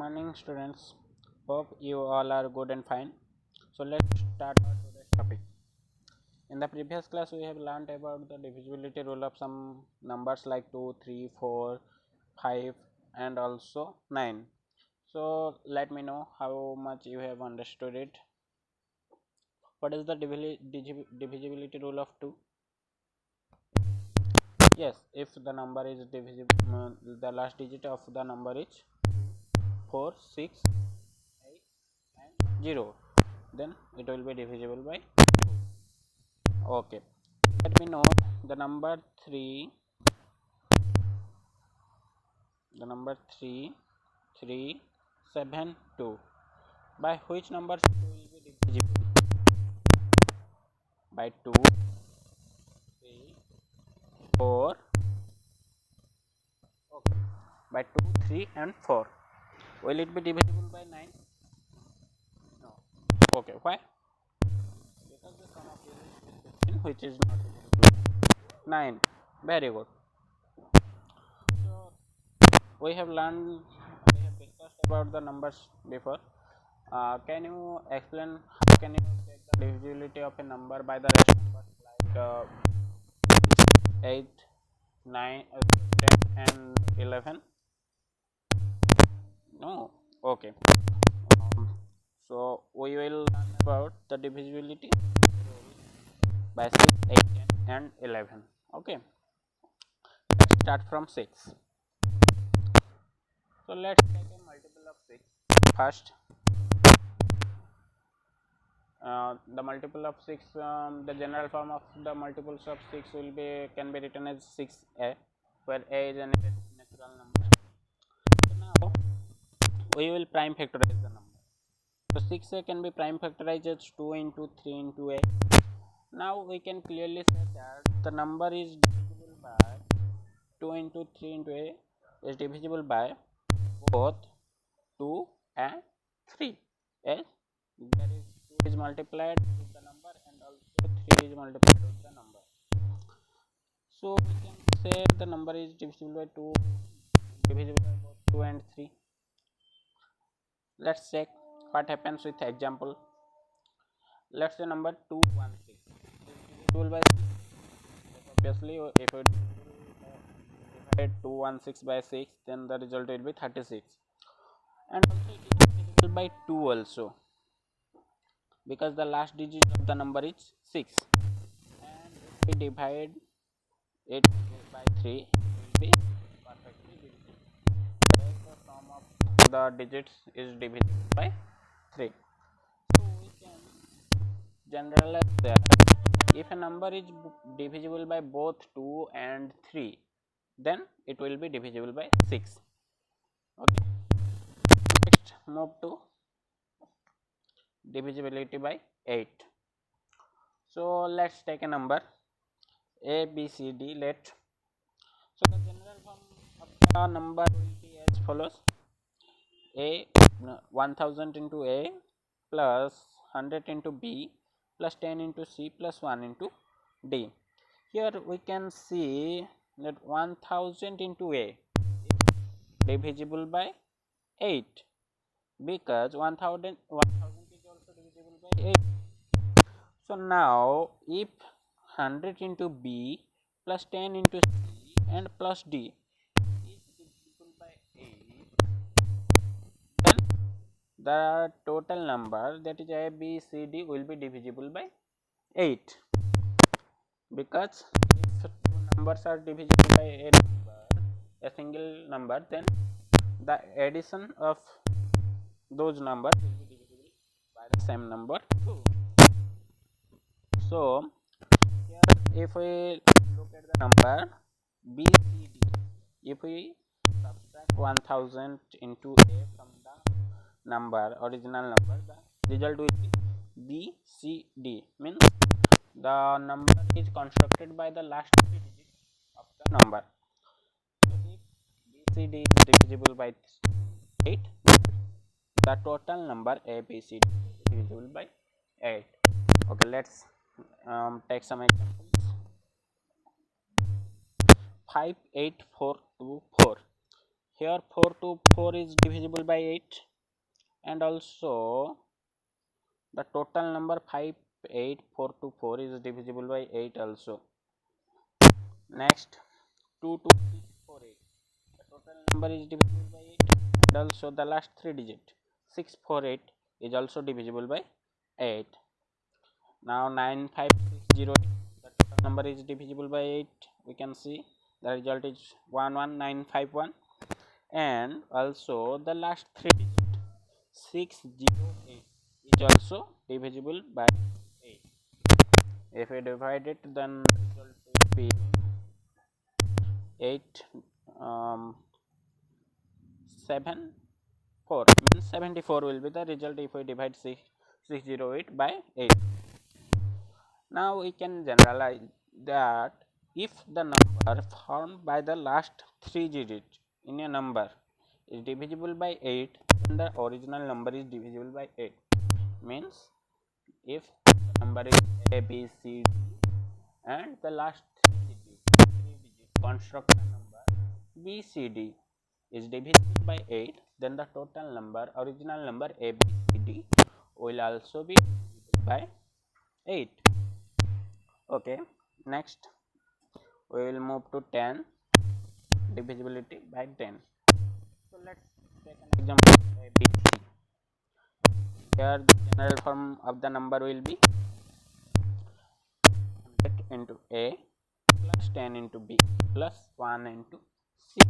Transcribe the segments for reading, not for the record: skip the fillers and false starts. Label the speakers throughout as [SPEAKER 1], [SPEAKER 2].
[SPEAKER 1] morning, students. Hope you all are good and fine. So let's start our today's topic. In the previous class, we have learned about the divisibility rule of some numbers like 2, 3, 4, 5, and also 9. So let me know how much you have understood it. What is the divisibility rule of 2? Yes, if the number is divisible, the last digit of the number is 4, 6, 8 and 0, then it will be divisible by 2. Okay, let me know the number 3, the number 3, 3, 7, 2. By which numbers 2 will be divisible? By 2, 3, 4. Okay, by 2, 3 and 4. Will it be divisible by 9? No. Okay, why? Because the sum of digits is 15, which is not divisible. 9. Very good. So we have discussed about the numbers before. Can you explain how can you check the divisibility of a number by the rest numbers like 8, 9, 10 and 11? No. Okay. So we will learn about the divisibility by 6, 8, 10 and 11. Okay. Let's start from 6. So let's take a multiple of 6 first. The multiple of 6, the general form of the multiples of 6 can be written as 6a, where a is a natural number. So now we will prime factorize the number. So 6a can be prime factorized as 2 into 3 into a. Now we can clearly say that the number is divisible by 2 into 3 into a is divisible by both 2 and 3, as there is 2 is multiplied with the number and also 3 is multiplied with the number. So we can say the number is divisible by both 2 and 3. Let's check what happens with example. Let's say number 216 is divisible by 6. Obviously, if we divide 216 by 6, then the result will be 36. And also it is divisible by 2 also, because the last digit of the number is 6, and if we divide it by 3, it will be perfectly divisible, as the sum of the digits is divisible by 3. So we can generalize that if a number is divisible by both 2 and 3, then it will be divisible by 6. Okay, next move to divisibility by 8. So let's take a number a, b, c, d. So the general form of the number will be as follows: a 1000 into a plus 100 into b plus 10 into c plus 1 into d. Here we can see that 1000 into a is divisible by 8, because 1000 is also divisible by 8. So now if 100 into b plus 10 into c and plus d is divisible by 8, then the total number, that is a, b, c, d, will be divisible by 8, because if two numbers are divisible by a single number, then the addition of those numbers will be divisible by the same number too. So here if we look at the number b, c, d, if we subtract 1000 into a from the number, original number, the result will be b, c, d, means the number is constructed by the last 3 digits of the number. So if b, c, d is divisible by 8, the total number a, b, c, d is divisible by 8. Okay, let's take some examples. 58424. here 4 to 4 is divisible by 8, and also the total number 5 8 4 to 4 is divisible by 8 also. Next 2 to 6 4 8, the total number is divisible by 8, and also the last 3 digit 6 4 8 is also divisible by 8. Now 95608, the total number is divisible by 8. We can see the result is 11951, and also the last 3 digit 608 is also divisible by 8. If we divide it, then result will be 8 7 4, means 74 will be the result if we divide 608 by 8. Now we can generalize that if the number formed by the last 3 digits in a number is divisible by 8, then the original number is divisible by 8. Means if the number is A, B, C, D, and the last 3 digits construct a number B, C, D is divisible by 8, then the total number, original number A, B, C, D will also be divisible by 8. Okay, next we will move to 10, divisibility by 10. So let's take an example A, B, C. Here the general form of the number will be 100 into A plus 10 into B plus 1 into C.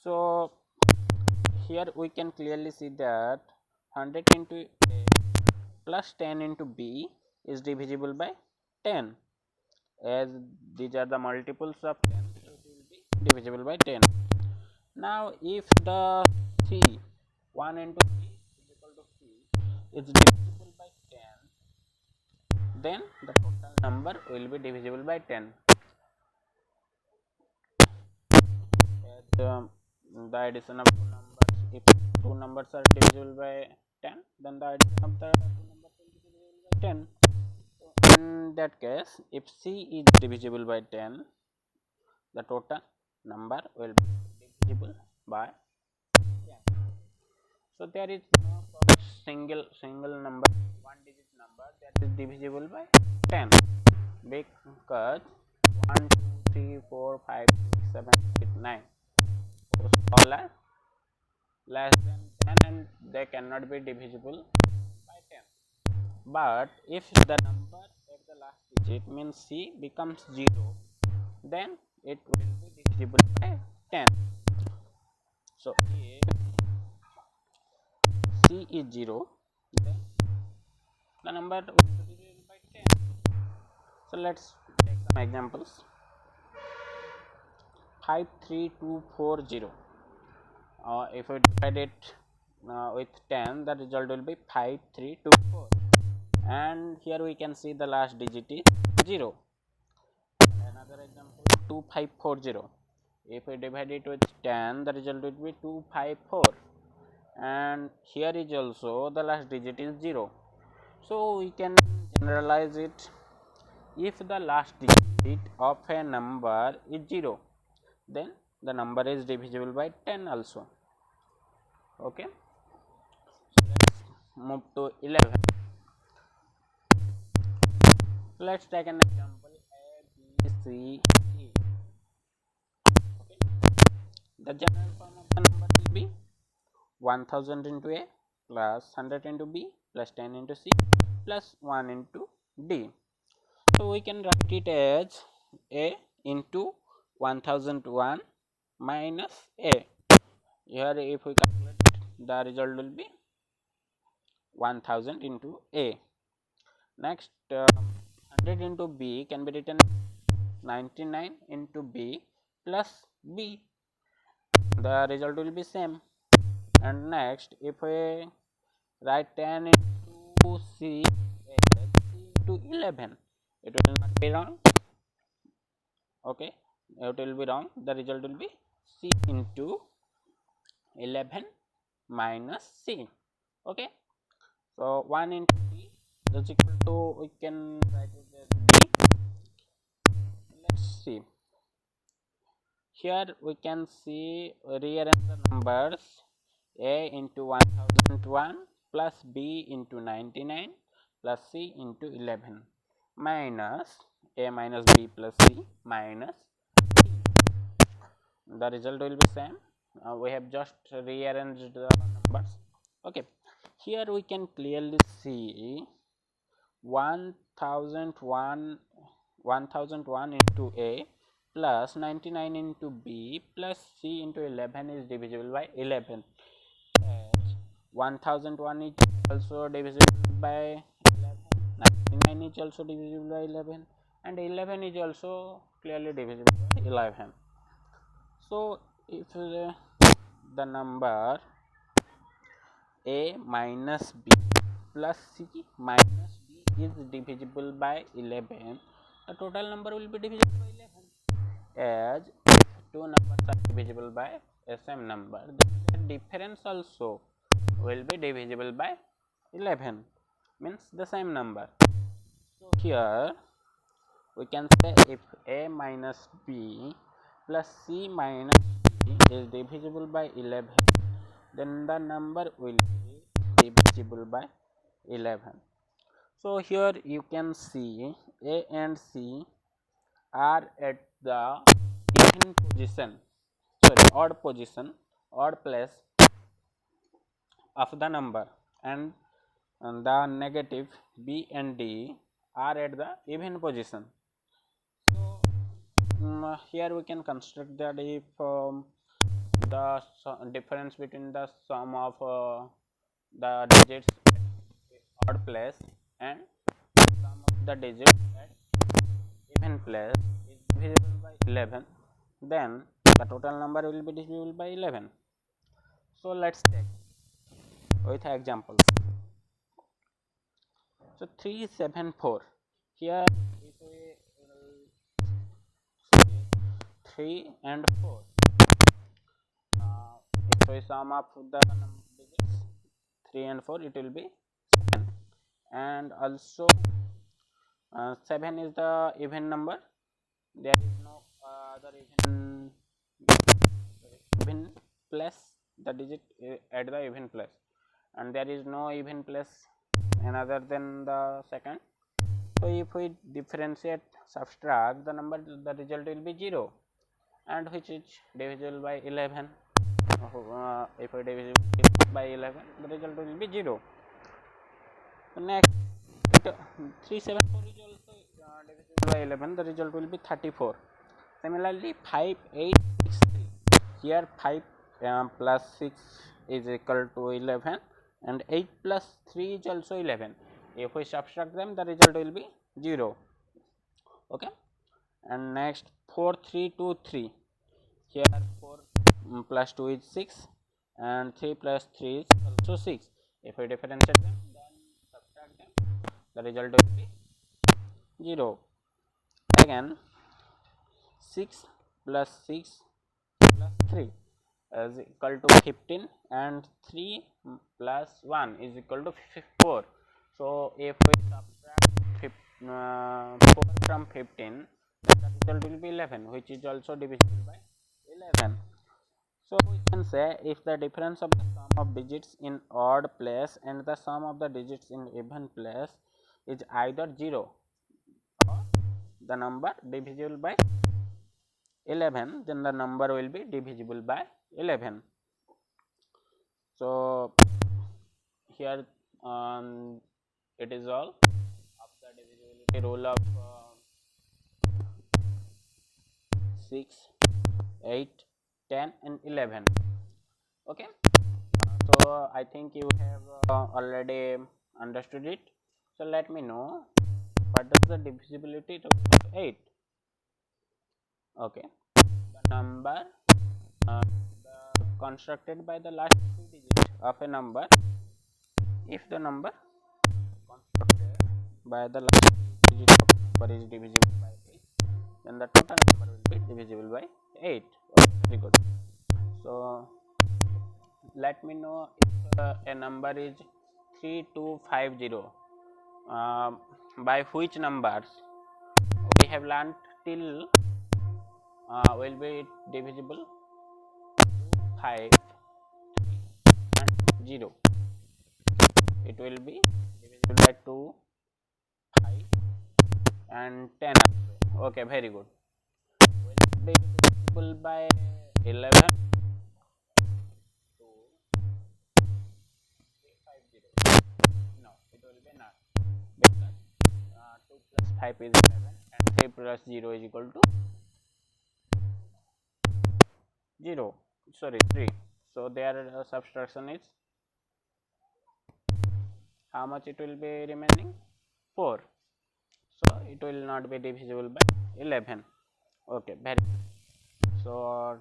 [SPEAKER 1] So here we can clearly see that 100 into A plus 10 into B is divisible by 10, as these are the multiples of 10, so it will be divisible by 10. Now if the C 1 into C is equal to C is divisible by 10, then the total number will be divisible by 10. As the addition of two numbers, if two numbers are divisible by 10, then the addition of the two numbers will be divisible by 10. So in that case, if C is divisible by 10, the total number will be divisible by 10. So there is no single number, one digit number that is divisible by 10, because 1 2 3 4 5 6 7 8 9 all are less than 10 and they cannot be divisible by 10. But if the number at the last digit means C becomes 0, then it will be divisible by 10. So if C is 0, then the number will be divisible by 10. So let's take some examples. 53240. If we divide it with 10, the result will be 5324, and here we can see the last digit is 0. And another example, 2540. If we divide it with 10, the result will be 254, and here is also the last digit is 0. So we can generalize it. If the last digit of a number is 0, then the number is divisible by 10 also. Okay, so let's move to 11. Let's take an example A, B, C, E. Okay, the general form of the number will be 1000 into A plus 100 into B plus 10 into C plus 1 into D. So we can write it as A into 1001 minus A. Here if we calculate, the result will be 1000 into A. Next 100 into B can be written 99 into B plus B. The result will be same. And next if we write 10 into C as C into 11, it will not be wrong. Okay, it will be wrong. The result will be C into 11 minus C. Okay, so 1 into D is equal to, we can write it as D. Let's see, here we can see rearrange the numbers a into 1001 plus b into 99 plus c into 11 minus a minus b plus c minus d. The result will be same. We have just rearranged the numbers. Okay, here we can clearly see 1001 into a plus 99 into b plus c into 11 is divisible by 11, as 1001 is also divisible by 11, 99 is also divisible by 11, and 11 is also clearly divisible by 11. So if the number a minus b plus c minus d is divisible by 11, the total number will be divisible by 11, as if two numbers are divisible by a same number, then the difference also will be divisible by 11, means the same number. So here we can say if a minus b plus c minus d is divisible by 11, then the number will be divisible by 11. So here you can see a and c are at the even position, odd place of the number, and the negative b and d are at the even position. So here we can construct that if the difference between the sum of the digits at odd place and sum of the digits at even place is divisible by 11, then the total number will be divisible by 11. So let's take with examples. So 374, here if we say 3 and 4, if we sum up the digits 3 and 4, it will be 7, and also 7 is the even number, there is no other even place, the digit at the even place, and there is no even place another than the second. So if we differentiate, subtract the number, the result will be 0, and which is divisible by 11. If we divisible by 11, the result will be 0. So next 374 is also divisible by 11, the result will be 34. Similarly 5, 8, 6, 3, here 5 plus 6 is equal to 11, and 8 plus 3 is also 11. If we subtract them, the result will be 0. Okay, and next 4, 3, 2, 3, here 4 plus 2 is 6, and 3 plus 3 is also 6. If we differentiate them, then subtract them, the result will be 0. Again 6 plus 6 plus 3 is equal to 15, and 3 plus 1 is equal to 4. So if we subtract 4 from 15, then the result will be 11, which is also divisible by 11. So we can say if the difference of the sum of digits in odd place and the sum of the digits in even place is either 0 or the number divisible by 11, then the number will be divisible by 11. So here it is all of the divisibility rule of 6, 8, 10 and 11. Okay, so I think you have already understood it. So let me know, what is the divisibility of 8? Okay, the number constructed by the last 2 digits of a number, if the number constructed by the last 2 digits of a number is divisible by 8, then the total number will be divisible by 8. Okay, very good. So let me know if a number is 3250, by which numbers we have learnt till will be divisible 5 and 0. It will be divisible by 2, 5 and 10 also. Okay, very good. Will it be divisible by 11? 2, 3, 5, 0. No, it will be not, because 2 plus 5 is 11 and 3 plus 0 is equal to 0, sorry 3. So their subtraction is how much it will be remaining? 4. So it will not be divisible by 11. Okay, very good. So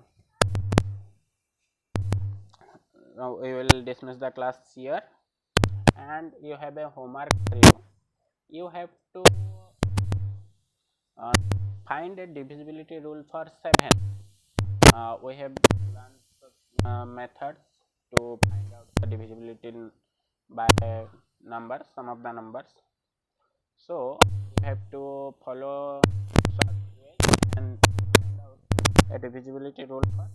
[SPEAKER 1] now we will dismiss the class here, and you have a homework for you. You have to uh, find a divisibility rule for 7. We have learned methods to find out the divisibility by numbers, some of the numbers. So you have to follow such ways and find out a divisibility rule for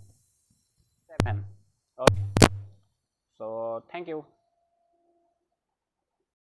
[SPEAKER 1] 7. Okay. So thank you.